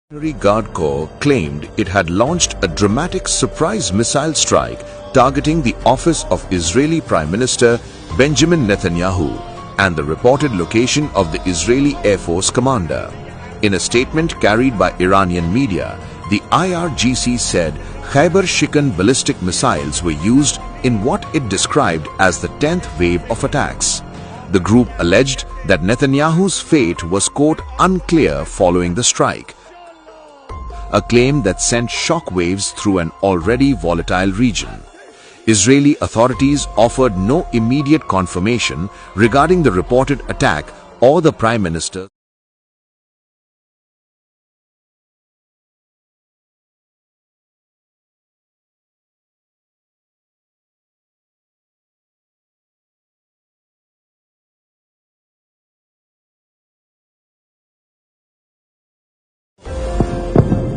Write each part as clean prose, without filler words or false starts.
Revolutionary Guard Corps claimed it had launched a dramatic surprise missile strike targeting the office of Israeli Prime Minister Benjamin Netanyahu and the reported location of the Israeli Air Force commander. In a statement carried by Iranian media, the IRGC said Khyber-Shikan ballistic missiles were used in what it described as the 10th wave of attacks. The group alleged that Netanyahu's fate was, quote, unclear following the strike, a claim that sent shockwaves through an already volatile region. Israeli authorities offered no immediate confirmation regarding the reported attack or the Prime Minister.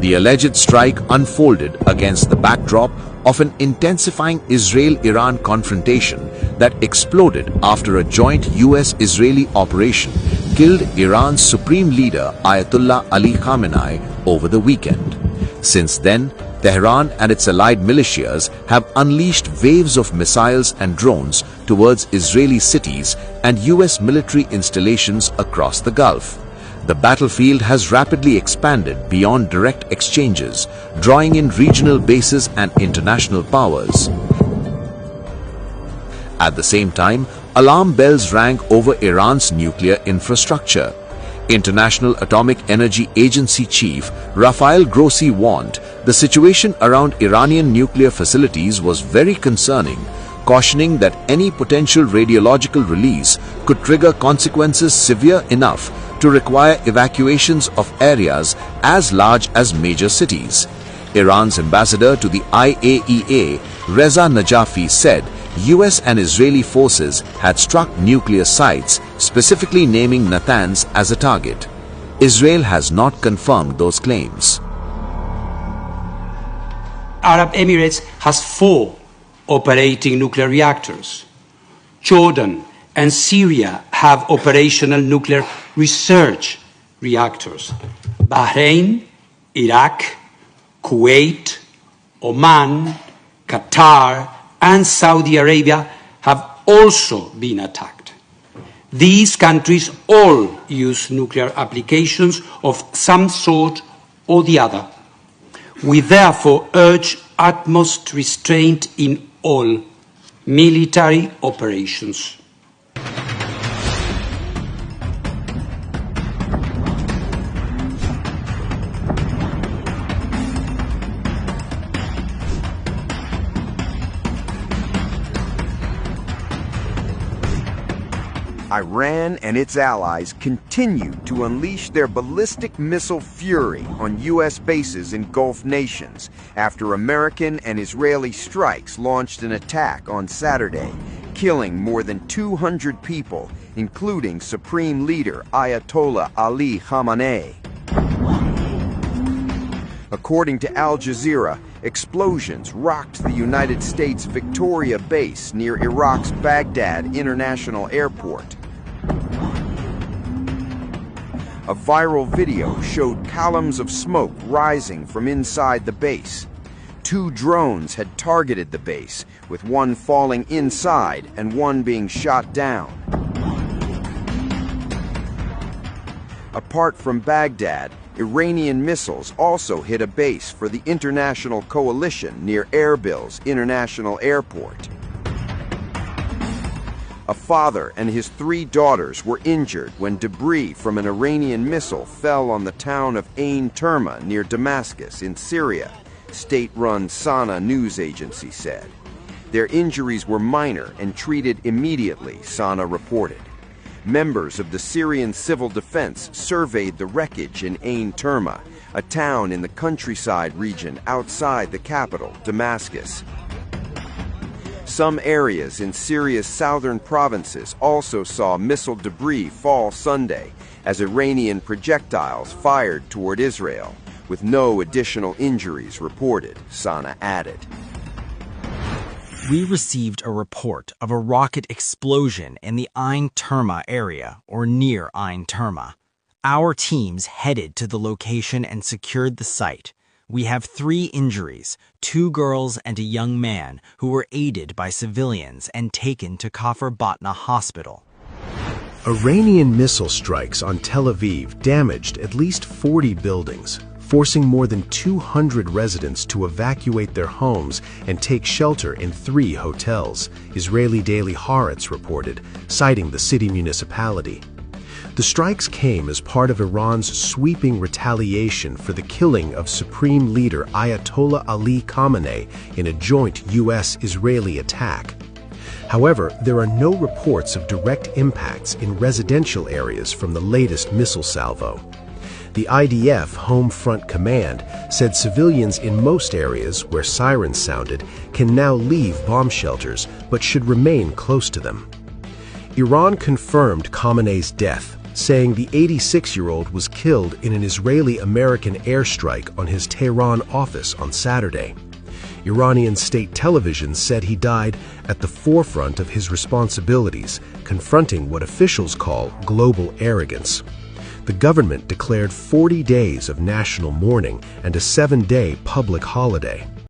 The alleged strike unfolded against the backdrop of an intensifying Israel-Iran confrontation that exploded after a joint US-Israeli operation killed Iran's supreme leader Ayatollah Ali Khamenei over the weekend. Since then, Tehran and its allied militias have unleashed waves of missiles and drones towards Israeli cities and US military installations across the Gulf. The battlefield has rapidly expanded beyond direct exchanges, drawing in regional bases and international powers. At the same time, alarm bells rang over Iran's nuclear infrastructure. International Atomic Energy Agency Chief Rafael Grossi warned the situation around Iranian nuclear facilities was very concerning, cautioning that any potential radiological release could trigger consequences severe enough to require evacuations of areas as large as major cities. Iran's ambassador to the IAEA, Reza Najafi, said US and Israeli forces had struck nuclear sites, specifically naming Natanz as a target. Israel has not confirmed those claims. Arab Emirates has 4 operating nuclear reactors. Jordan and Syria have operational nuclear research reactors. Bahrain, Iraq, Kuwait, Oman, Qatar, and Saudi Arabia have also been attacked. These countries all use nuclear applications of some sort or the other. We therefore urge utmost restraint in all military operations. Iran and its allies continue to unleash their ballistic missile fury on U.S. bases in Gulf nations after American and Israeli strikes launched an attack on Saturday, killing more than 200 people, including Supreme Leader Ayatollah Ali Khamenei. According to Al Jazeera, explosions rocked the United States Victoria base near Iraq's Baghdad International Airport. A viral video showed columns of smoke rising from inside the base. 2 drones had targeted the base, with one falling inside and one being shot down. Apart from Baghdad, Iranian missiles also hit a base for the International Coalition near Erbil's International Airport. A father and his 3 daughters were injured when debris from an Iranian missile fell on the town of Ain Terma near Damascus in Syria, state-run Sana news agency said. Their injuries were minor and treated immediately, Sana reported. Members of the Syrian Civil Defense surveyed the wreckage in Ain Terma, a town in the countryside region outside the capital, Damascus. Some areas in Syria's southern provinces also saw missile debris fall Sunday as Iranian projectiles fired toward Israel, with no additional injuries reported, Sana added. We received a report of a rocket explosion in the Ain Terma area or near Ain Terma. Our teams headed to the location and secured the site. We have 3 injuries, 2 girls and a young man who were aided by civilians and taken to Kafr Batna Hospital. Iranian missile strikes on Tel Aviv damaged at least 40 buildings, forcing more than 200 residents to evacuate their homes and take shelter in 3 hotels, Israeli daily Haaretz reported, citing the city municipality. The strikes came as part of Iran's sweeping retaliation for the killing of Supreme Leader Ayatollah Ali Khamenei in a joint U.S.-Israeli attack. However, there are no reports of direct impacts in residential areas from the latest missile salvo. The IDF Home Front Command said civilians in most areas where sirens sounded can now leave bomb shelters but should remain close to them. Iran confirmed Khamenei's death, saying the 86-year-old was killed in an Israeli-American airstrike on his Tehran office on Saturday. Iranian state television said he died at the forefront of his responsibilities, confronting what officials call global arrogance. The government declared 40 days of national mourning and a 7-day public holiday.